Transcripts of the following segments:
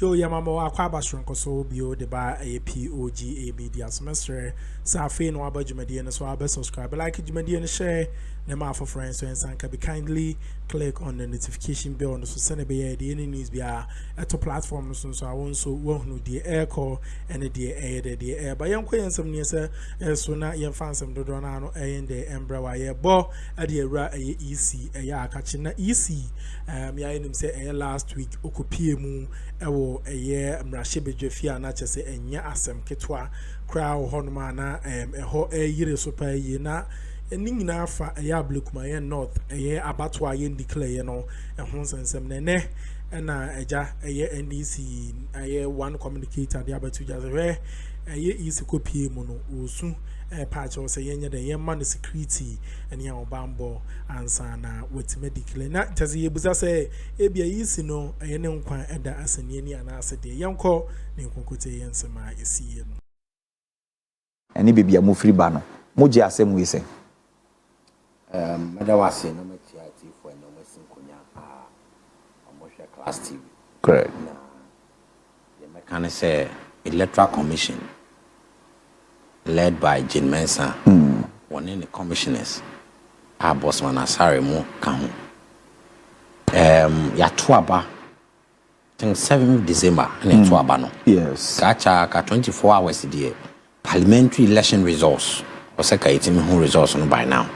Yo yamama wa kwaba shronko so bio de ba POG Media semester sa fe no aba Jean.M no so aba subscribe like Jean.M share na ma for friends so and can be kindly click on the notification bell on so send be the any news be a to platform so I won so won the air call and the air but yan kwen some near say so na yan fan some do na no the embra wa ye bo at the ra EC ya akachi na EC ya enim say last week okopie mu ewo eye mrahye bedwafia na chese enya asem ketwa crowd honoma na eho yire so pa yi na eni nyina afa eye Ablekuma ye north eye abatwa ye declare no ehon sensem ne na eja eye NDC eye one communicator dia betu just eye isi kopie mu no osu patch o say yenye de ye man security eni ya obambo ansa na wetime declare na tase ye busa say ebia isi no eye ne nkwan eda asani ani ana ase de yenko ne nkokote yensema esiye no eni bibia mo free ba no mo je asem we say mada wase no matiati for no masinkonya omosha class TV correct na the mechanic say electoral commission led by Jean.M one in the commissioners Bossman Asare mo kan ya toaba I think 7th December na toaba no yes kacha ka 24 hours there parliamentary election results o say ka itimi hu results no by now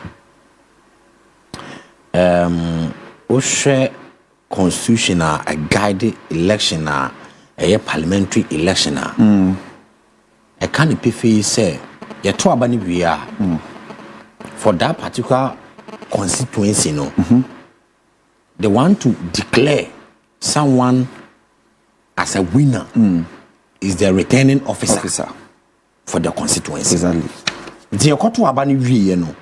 constitutional a guided election a parliamentary election a can be say ya to abani bia for that particular constituency no they want to declare someone as a winner is the returning officer for the constituency exactly the koto abani wie no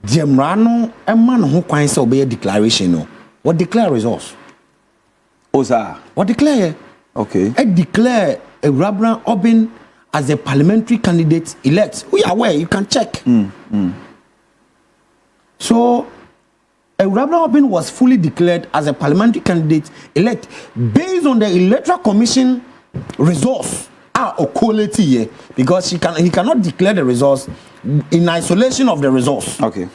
the mrano a man who can say obey declaration no what declare results oza what declare okay I declare a Rabran Obin as a parliamentary candidate elect. We are aware, you can check. So a Rabran Obin was fully declared as a parliamentary candidate elect based on the electoral commission results or quality here, because he cannot declare the results in isolation of the results. Okay.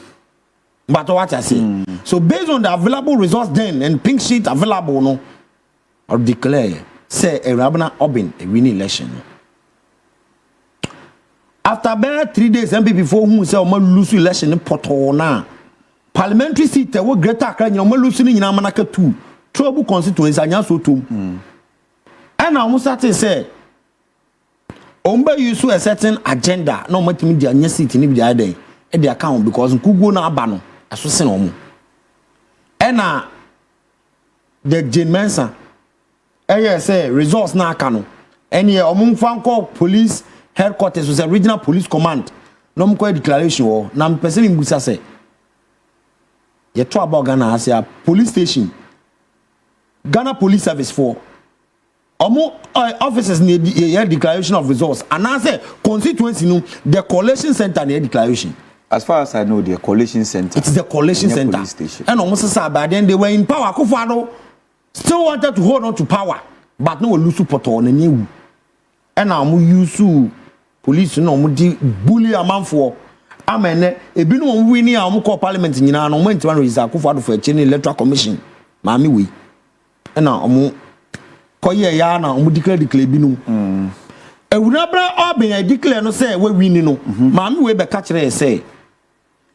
But what I say, so based on the available results then and pink sheet available, no, or declare say a Rabran Obin a winning election. After about 3 days, MP before whom say we lose election in Potona, parliamentary seat we greater can you losing in Amanaka 2 trouble constituency and so too. And I almost say Omba use a certain agenda, no much media and seat in the other at the account because Kugo na bano as we say and the Jean.M say results na kano and ye omung fan call police headquarters was a regional police command no mko declaration or na mpese mi busa say ye to about Ghana as a police station Ghana police service for omo officers need declaration of results and I say constituency no the collation center need declaration. As far as I know, the collation center. It's the collation center. Police station. And almost say by then they were in power. Akuffo still wanted to hold on to power, but no lose support on any. And now we use police no we bully a man for. Amen. E bi no win here am call parliament nyina no moment one is Akuffo for a chain electoral commission. Mami we. And now koye ya na declare bi no. Ewurabra Obin declare no say we win no. Mami we be catch say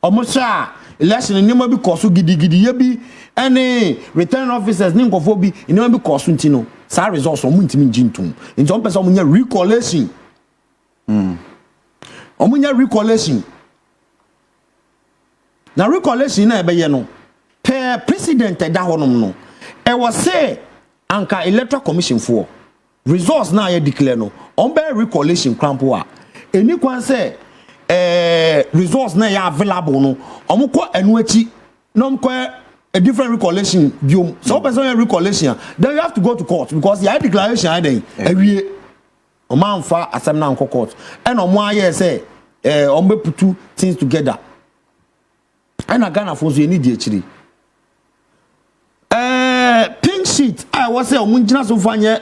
Omosha election nyema bi koso gidigidi ye bi any return officers ni nkofo bi nyema bi koso ntino sa results omu ntimi njintum nti on person omunya recolation omunya recolation na recolation na ebe ye no per president da honom no e was say anka electoral commission for results na ye declare no on be recolation crampo a eni kwan say results na ya available no omukọ enuachi no mko a different recolation biom so person your recolation then you have to go to court because your declaration then ewie o man fa asem na nko court and omo aye say ombe putu things together and Ghana for so need the pink sheet I was say omunjina so fanye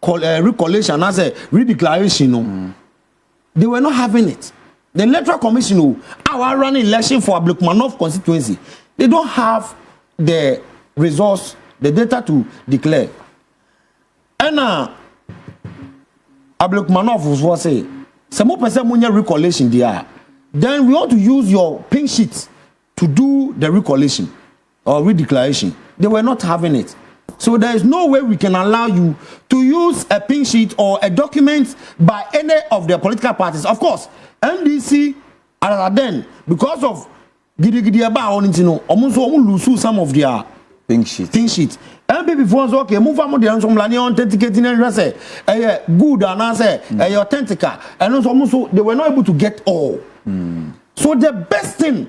Recolation as a redeclaration. They were not having it. The electoral commission our running election for Ablekuma constituency, they don't have the resource, the data to declare. And Ablekuma was say, some more person munya recollection there. Then we want to use your pink sheet to do the recollection or redeclaration. They were not having it. So there is no way we can allow you to use a pink sheet or a document by any of the political parties. Of course, NDC are then because of gidi about almost lose some of their pink sheet. MPP phones okay, move on the answer authenticating and say good and answer authentic and also they were not able to get all. So the best thing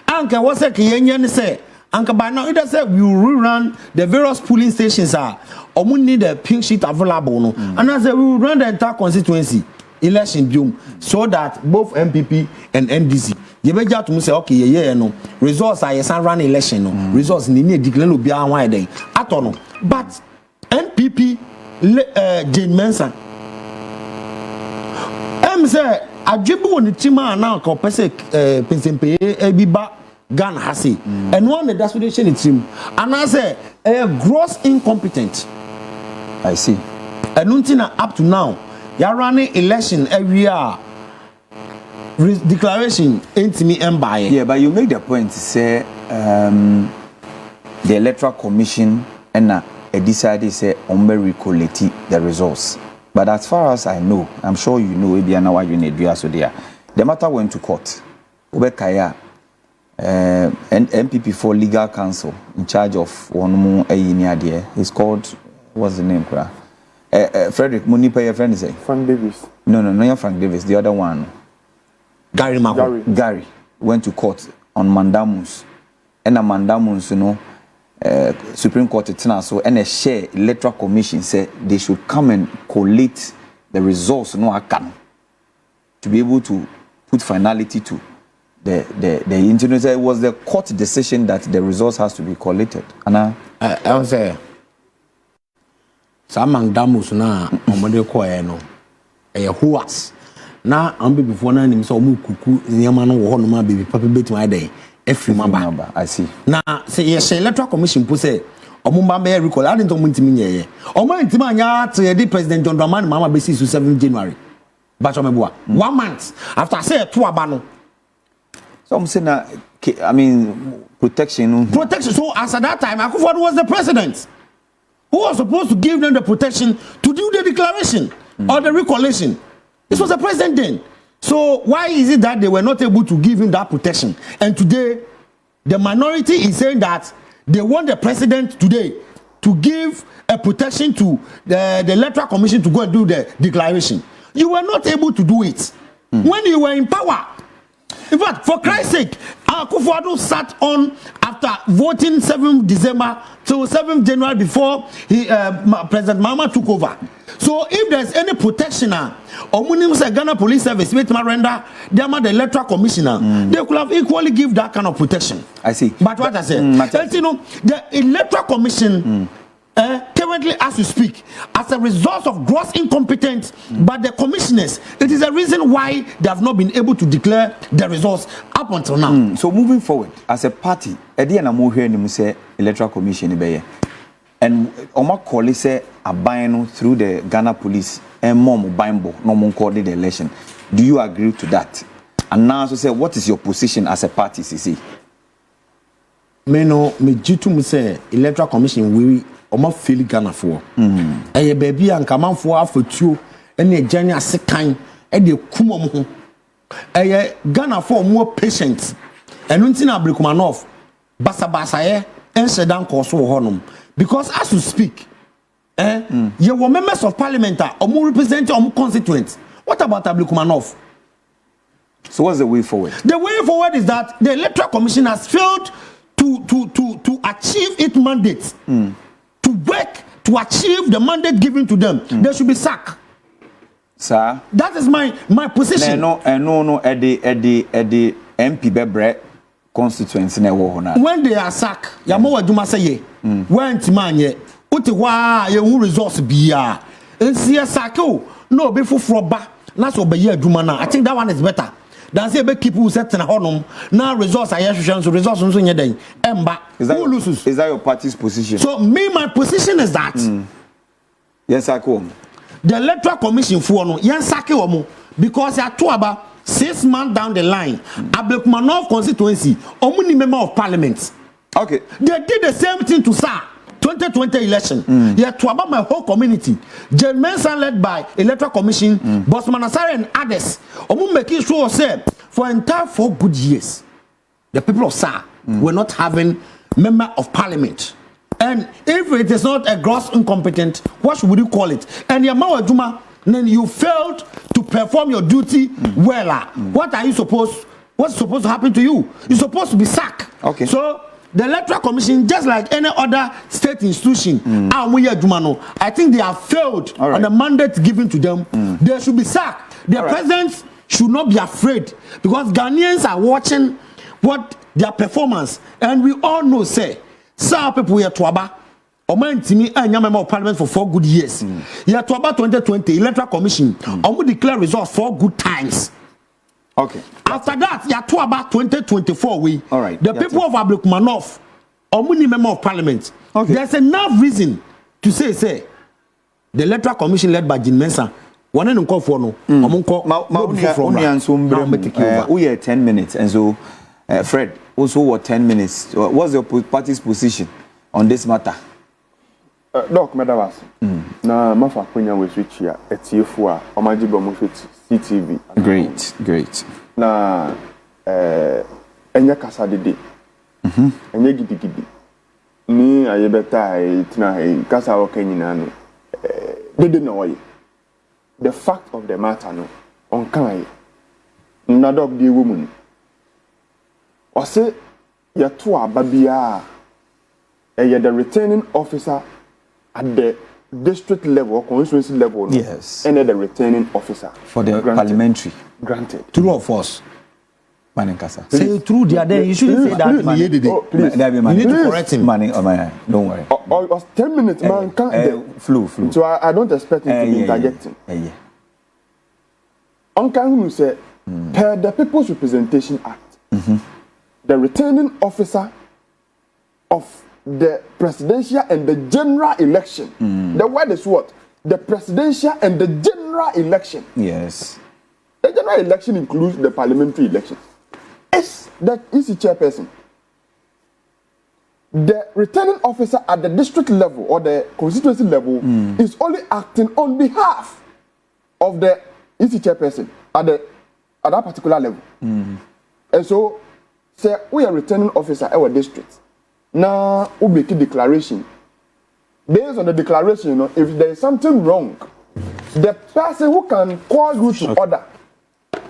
Anka was say Anka by now, it does say we will rerun the various polling stations or we need a pink sheet available. And I say we will run the entire constituency election doom so that both MPP and NDC. You better to say okay, no results are yes run election no results in the declare no be one day. I don't know, but NPP Jane Mensa. Say Ajibu on the chima now ko pese pensempe ebiba Ghana hasi and one the desperation in team and I say gross incompetent. I see. And nothing up to now you're running election every year declaration ain't me by. Yeah, but you make the point to say the electoral commission and decided say recollect the results. But as far as I know, I'm sure you know the matter went to court. Obekaya and MPP for legal counsel in charge of one more there. He's called, what's the name? Frederick Munipa, your friend is saying? Frank Davis. No, not Frank Davis, the other one. Gary went to court on mandamus. And a mandamus, Supreme Court so and a share electoral commission said they should come and collate the results to be able to put finality to the internet. It was the court decision that the results has to be collated. And I was say some mandamus na omode ko no who was na ambe before na nim so mu kuku nyama no wo ho no ma baby papa betima dey every member. I see. Now say yes electoral commission po say omumba be recall I didn't ntimi nyeye omo ntimi anya to the president John Dramani Mahama be 6 to 7 January but 1 month after say to aba no so I'm saying I mean protection so as at that time Akuffo was the president who was supposed to give them the protection to do the declaration or the recollection. This was the president then. So why is it that they were not able to give him that protection? And today, the minority is saying that they want the president today to give a protection to the electoral commission to go and do the declaration. You were not able to do it when you were in power. In fact, for Christ's sake, Akuffo sat on after voting 7 December to 7 January before President Mahama took over. So if there's any protection, Ghana Police Service, render the electoral commissioner, they could have equally give that kind of protection. I see. But what I said, the electoral commission currently, as we speak, as a result of gross incompetence by the commissioners, it is a reason why they have not been able to declare the results up until now. So moving forward, as a party, say electoral commission and Oma Koli say a through the Ghana police and mom bimbo no call the election. Do you agree to that? And now so say what is your position as a party, CC? Me jitu say electoral commission we Oma feel Ghana for. Baby and come for afotuo and a journey as a kind and the kumom. Ghana for more patience. And until Ablekuma basa and sedan koso honum. Because as you speak, you were members of parliament or more representing or more constituents. What about Ablekuma? So what's the way forward? The way forward is that the electoral commission has failed to achieve its mandate. To work to achieve the mandate given to them. They should be sacked. Sir, that is my position. No, Eddie MP Bebre constituency. When they are sacked, Yamo Duma say, when Timanye, Uti wa ye hu resource biya. Ensi sake no be foforo ba. Na so be ye adwuma na. I think that one is better. Than say be keep who set na honum. Na resource aye hwehwe so resource nso nye den. Emba. Is that your party's position? So me my position is that Yes, I come. the electoral commission for no yen sake omo because ya to about 6 months down the line Ablekuma North constituency omo ni member of parliament. Okay. They did the same thing to SAR 2020 election. Yeah, to about my whole community. Jean.M led by electoral commission, Bosman Asare and others. Omo making sure say for entire 4 good years, the people of SAR were not having member of parliament. And if it is not a gross incompetent, what would you call it? And Yamawa Juma, then you failed to perform your duty well. What are you supposed? What's supposed to happen to you? You're supposed to be sacked. Okay. So the electoral commission, just like any other state institution, I think they have failed on the mandate given to them. They should be sacked. Their presidents should not be afraid because Ghanaians are watching what their performance, and we all know, say. Some people here to Aba, Omantimi and member of parliament for 4 good years. Here to Aba 2020 electoral commission, we declare results 4 good times. Okay. After that, here to Aba 2024 we. All right. The people of Ablekuma North, Omuni member of parliament. Okay. There's enough reason to say the electoral commission led by Jean.M. One and call for no. We are 10 minutes, and so Fred. Also, what 10 minutes? What's your party's position on this matter? Doc, Madavas. Na mafa kwenya we switch here. Etiefo a omajibo mo CTV. Great. Na enya kasa dede. Enya gidigidi. Ni ayebeta itina kasa wo kanyina no. Dede na oye. The fact of the matter no. On kan na doc die woman. Or say, you're to a babia, you're the returning officer at the district level or constituency level. Yes. And the returning officer. For the parliamentary. Granted. True of us. Maninkasa. Say true, the other. You shouldn't say that. Please. You need to correct him. Don't worry. Or it was 10 minutes, man. Flu. So I don't expect him to be interjecting. On can say, per the People's Representation Act. The returning officer of the presidential and the general election. The word is what? The presidential and the general election. Yes. The general election includes the parliamentary election. Is the EC chairperson. The returning officer at the district level or the constituency level is only acting on behalf of the EC chairperson at that particular level. And so, say we are returning officer at our district. Now we make a declaration. Based on the declaration, you know, if there is something wrong, the person who can call you to order.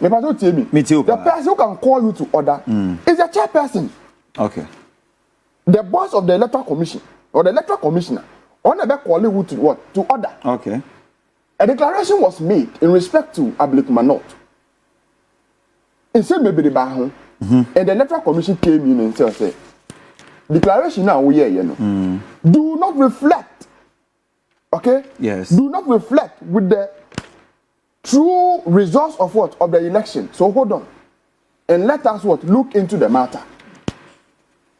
The person who can call you to order is the chairperson. Okay. The boss of the electoral commission or the electoral commissioner on the back calling you to what? To order. Okay. A declaration was made in respect to Ablekuma North. It said maybe the Bahon. And the electoral commission came in and said, declaration now we do not reflect, okay? Yes. Do not reflect with the true results of what? Of the election. So hold on. And let us what? Look into the matter.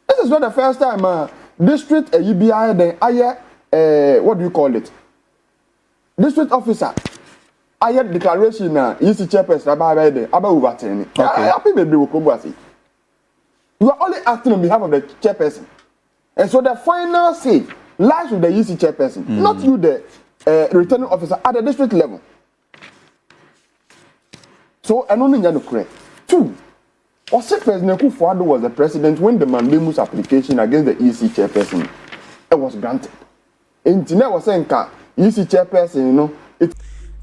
This is not the first time district UBI then what do you call it? District officer I had declaration EC chairperson about overturning. You are only acting on behalf of the chairperson. And so the final say lies with the EC chairperson, not you, the returning officer at the district level. So I don't think that's correct. 2. President Akuffo was the president when the mandamus application against the EC chairperson was granted. And Tina was saying, EC chairperson, you know, it.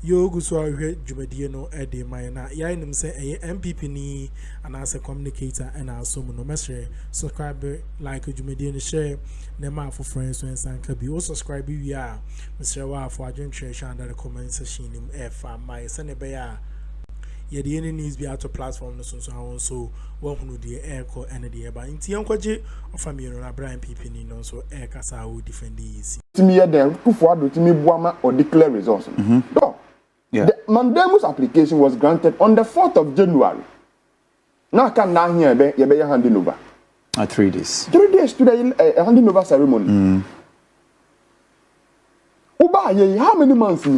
Yo guso ahwe dwumadie no ede man na ya nim say MPP ni anase communicator and also no mesre subscribe like dwumadie no share na ma for friends so ensanka bi o subscribe wi a mesre wa for adwentwe hwa under the comment section nim e fa mai se ne be ya ye the any news be out of platform no so one who the air call and the air by inti yankwaje of family no Brian PP ni no so air kasa wo defend the timi ye dem Akuffo Addo timi buama or declare results. No. Yeah. The mandamus application was granted on the 4th of January. Now can now here be ye be handing over. 3 days. 3 days to the handing over ceremony. Uba ye how many months?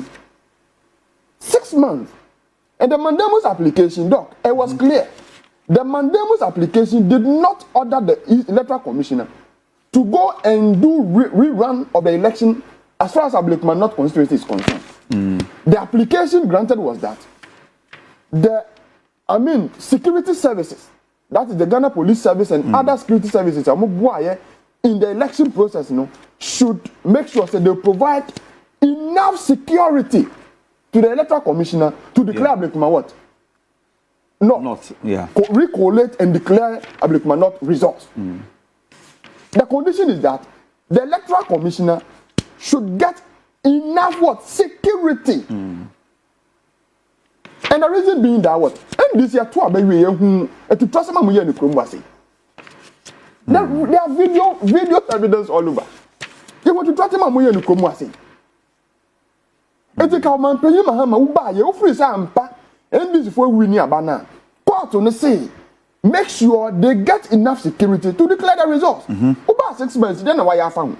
6 months. And the mandamus application, doc, it was clear. The mandamus application did not order the electoral commissioner to go and do rerun of the election as far as Ablekuma North constituency is concerned. The application granted was that security services, that is the Ghana Police Service and other security services, in the election process, should make sure that they provide enough security to the electoral commissioner to declare Ablekuma what? Not. Yeah. Recollate and declare Ablekuma not results. The condition is that the electoral commissioner should get enough what? Security. And the reason being that what? NDC are two abayi to trust them in the Chrome. There are video evidence all over. You want to trust them in the Chrome. It's a common penny Mahama who buy you free sampa and this for winning a banner. Court on the say, make sure they get enough security to declare the results. About 6 months, then why I found.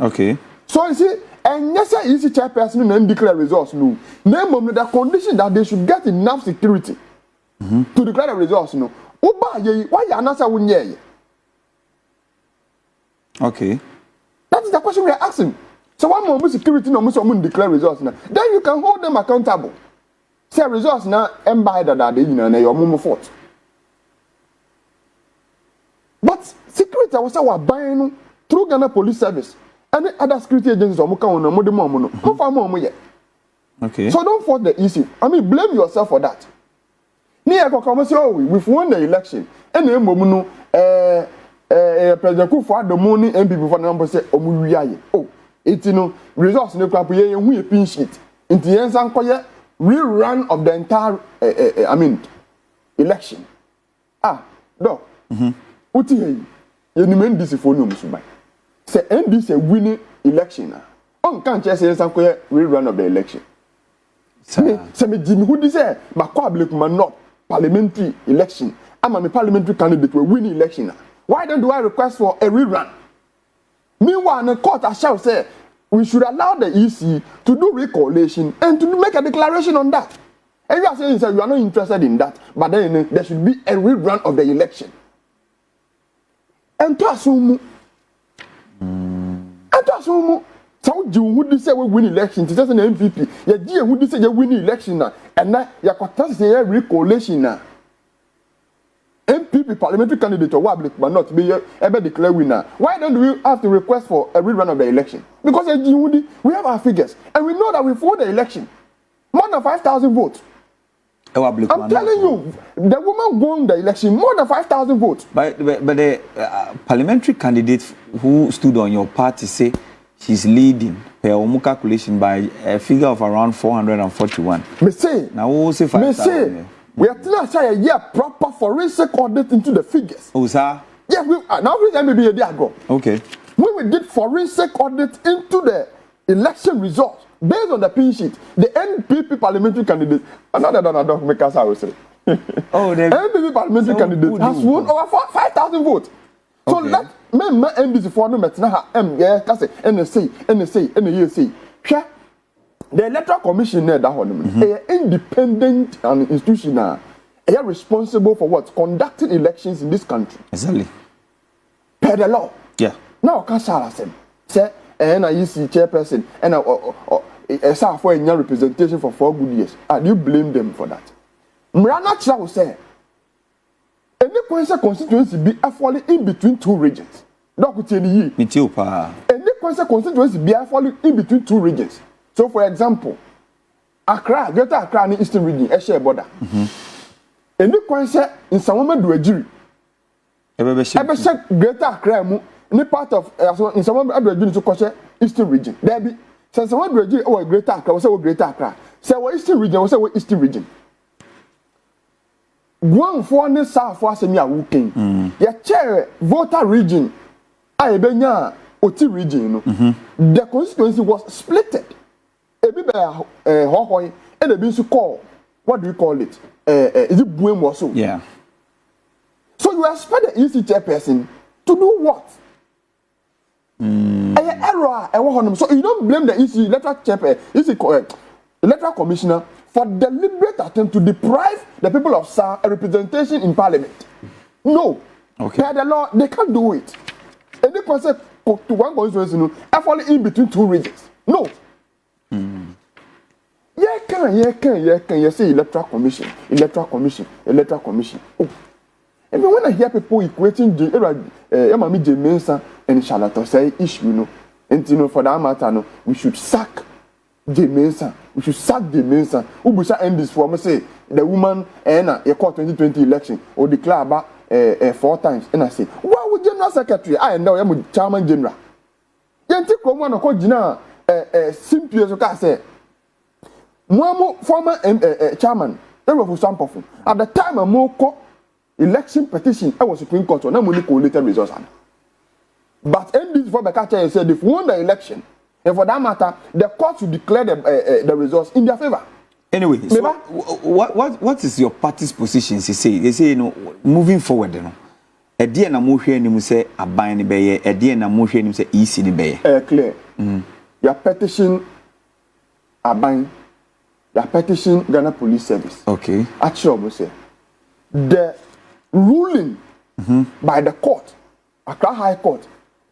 Okay. So you see, and yes, I easy chairperson and declare results. No, name the condition that they should get enough security to declare the results. No, Uba ye why you answer when ye. Okay. That is the question we are asking. So one more security no someone declare results now. Then you can hold them accountable. Say results now and by that they your mum fault. But security was our buying through Ghana Police Service and other security agencies or Okay. So don't fault the issue. Blame yourself for that. We've won the election. And then President Akuffo Addo money MP for number say it's results no crap ye hu pin sheet into yensan koye rerun of the entire election do uti hey ye ni NDC for no musubai say NDC winning election on kan che say yensan koye rerun of the election say me Jimmy who say makwa Ablekuma not parliamentary election me parliamentary candidate will win election. Why don't I request for a rerun? Meanwhile, the court has said we should allow the EC to do Recolation and to make a declaration on that. And you are saying you are not interested in that, but then there should be a rerun of the election. And to assume, so you would say we win election, it's just an MPP. You would say you win election now, and now you are say a Recolation now. MPP parliamentary candidate or Ablekuma not be ever declare winner. Why don't we have to request for a rerun of the election? Because we have our figures and we know that we won the election. More than 5,000 votes. I'm telling you, the woman won the election more than 5,000 votes. But the parliamentary candidate who stood on your party say she's leading per omu calculation by a figure of around 441. Me say. Now we will say 5,000. We are still saying proper forensic audit into the figures. Oh, sir. Yes, now we maybe a day ago. Okay. When we did forensic audit into the election results based on the pin sheet, the NPP parliamentary candidate, another make us I will say. Oh, the NPP parliamentary candidate has won over 5,000 votes. So let me NDC for no matter NSA. The electoral commission that one, independent institution, they are responsible for what? Conducting elections in this country. Exactly. Per the law. Yeah. Now, Kasara say, and I see chairperson, and I saw for a representation for 4 good years. And you blame them for that. Mrana Chow say, any constituency be falling in between 2 regions. Any constituency be falling in between 2 regions. So, for example, Accra, Greater Accra, and Eastern Region, a share border. Any concert in some moment do a jury. Ever said Greater Accra, any part of in some other region to Eastern Region. There be since someone do a jury or Greater Accra, say Greater Accra. Say our Eastern region, we say we Eastern region. One for the South for us, me a working. Your chair voter region, I benya Oti region. The constituency was splitted. A bit Hohoy and a bit to call. What do you call it? Is it Buem or so? Yeah. So you expect the EC chairperson to do what? Error. So you don't blame the EC electoral chairperson, electoral commissioner for deliberate attempt to deprive the people of South a representation in parliament. No. Okay. Per the law, they can't do it. And they can say to one constituency, I fall in between two regions. No. You say electoral commission. Oh. And when I hear people equating Jean.M and Charlotte say issue, and for that matter, we should sack Jean.M. We should sack Jean.M. Who should end this for me? Say the woman and a 2020 election or declare about 4 times. And I say, why would General Secretary? I know I'm Chairman General. You take one of General simply as I say. Former chairman, at the time a more election petition, I was Supreme Court, and I'm only collated results. But NDC for the said if we won the election, and for that matter, the court should declare the results in their favor. Anyway, so what is your party's position? They say moving forward, a dear na motion ni say a buying bay, a dear na motion ni say easy bay. Clear. Your petition a buying. The petition Ghana Police Service. Okay. Actually, say the ruling by the court, Accra High Court,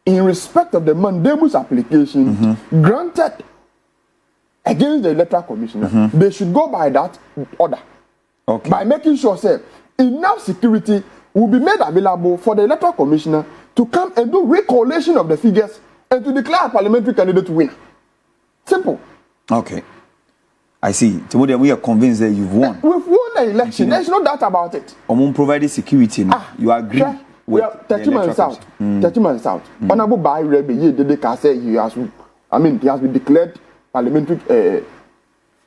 in respect of the mandamus application granted against the electoral commissioner, they should go by that order. Okay. By making sure, say, enough security will be made available for the electoral commissioner to come and do recollection of the figures and to declare a parliamentary candidate winner. Simple. Okay. I see. Today we are convinced that you've won. We've won the election. There's no doubt about it. Provided security. You agree with the electoral South. 30 months out. Honorable Bai Rebe, he has been declared parliamentary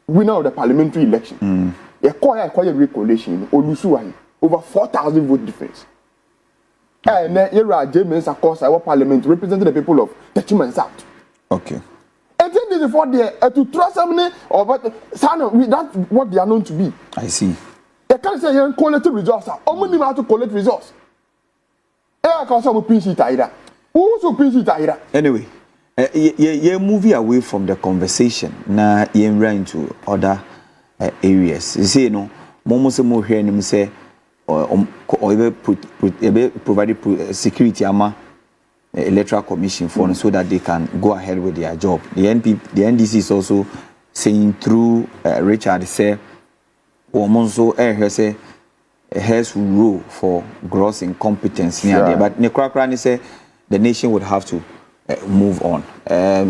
winner of the parliamentary election. Acquired recollection. Over 4,000 vote difference. And then here are James across our parliament representing the people of 30 months out. Okay. I think this is for to trust somebody or what that's what they are known to be. I see. They can't say you collect results. How many have to collect results? I can't say pinch it either. Who also pinch it either? Anyway, you're moving away from the conversation. Now you're into other areas. You say Momo say more here and say or provided security ama. Electoral Commission for so that they can go ahead with their job. The NDC is also saying through Richard say, Omonso say has rule for gross incompetence near there. But Nekrakran say the nation would have to move on.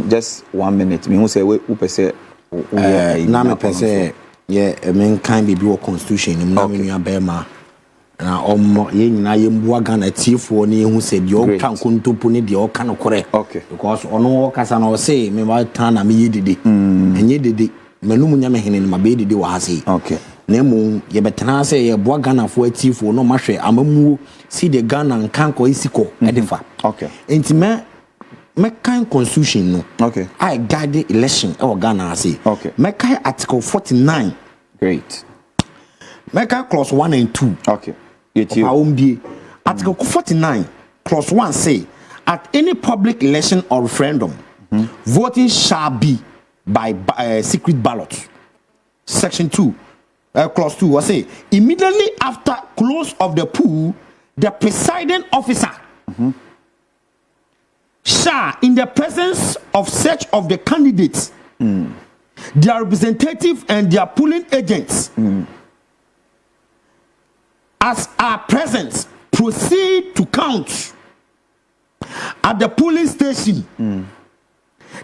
Just 1 minute. Me who say we say na me pese yeah men kind be your constitution na me nua bema. Na ye nyina ye mbuwa Ghana tiefo ne hu said you kan kuntopo ne de o kan kore because ono kasa na o say me ba tan na me yedede enye dede manum nya me hene ma be dede wa hase na mu ye betena say ye buwa Ghana fo tiefo no mahwe amamu si de Ghana nkan ko isiko edefa enti me kan constitution no I guide election e Ghana say me kan article 49 great me kan clause 1 and 2 Article 49, clause 1 say, at any public election or referendum, voting shall be by secret ballot. Section 2, clause 2 will say, immediately after close of the poll, the presiding officer shall, in the presence of such of the candidates, their representative and their polling agents, as are present, proceed to count at the polling station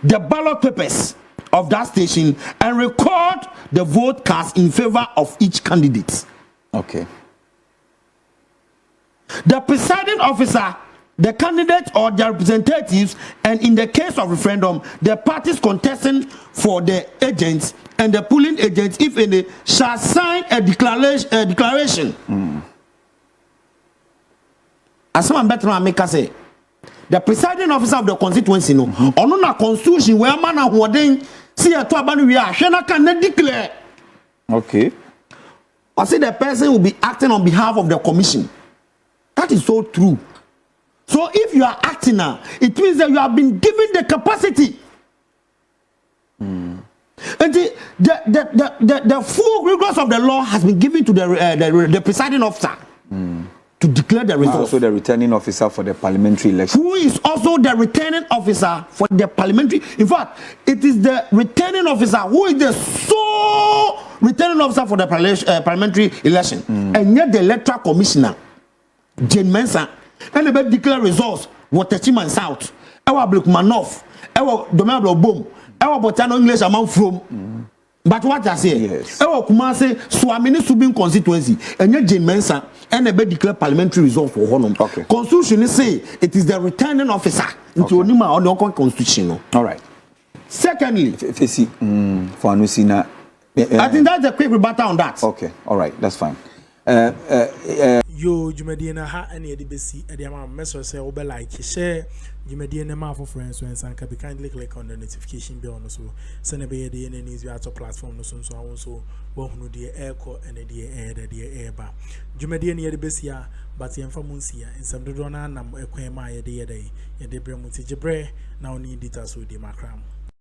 the ballot papers of that station and record the vote cast in favor of each candidate. Okay. The presiding officer the candidate or their representatives, and in the case of referendum, the parties contesting for the agents and the polling agents, if any, shall sign a declaration. As someone better make us say, the presiding officer of the constituency, no, on a constitution where man are holding, see a twabanu we are, Shana can declare. Okay. I say the person will be acting on behalf of the commission. That is so true. So if you are acting now, it means that you have been given the capacity. And the full rigors of the law has been given to the presiding officer to declare the results. Also the returning officer for the parliamentary election. Who is also the returning officer for the parliamentary. In fact, it is the returning officer who is the sole returning officer for the parliamentary election. And yet the electoral commissioner, Jean.M, and they declare results. What the Chiman South, our Ablekuma North, our Domablo Boom, our Botano English amount from. But what I say, yes. Our Kumase Swamini Subin constituency, and yet Jean.M and they declare parliamentary results for Honum. Okay. Constitution say it is the returning officer into Onima on the constitution. All right. Secondly, for Anusina. I think that's a quick rebuttal on that. Okay, all right, that's fine. Yo, Jumadiana ha any DBC at the amount message say over like share Jumadiana ma for friends when some can be kindly click on the notification bell so send a be the news you to platform so also won't the air core and the air bar. Jumadiana DBC but the infamunsia in some dona nam equema a day a day, a debra multi jebre now need it as with the macram.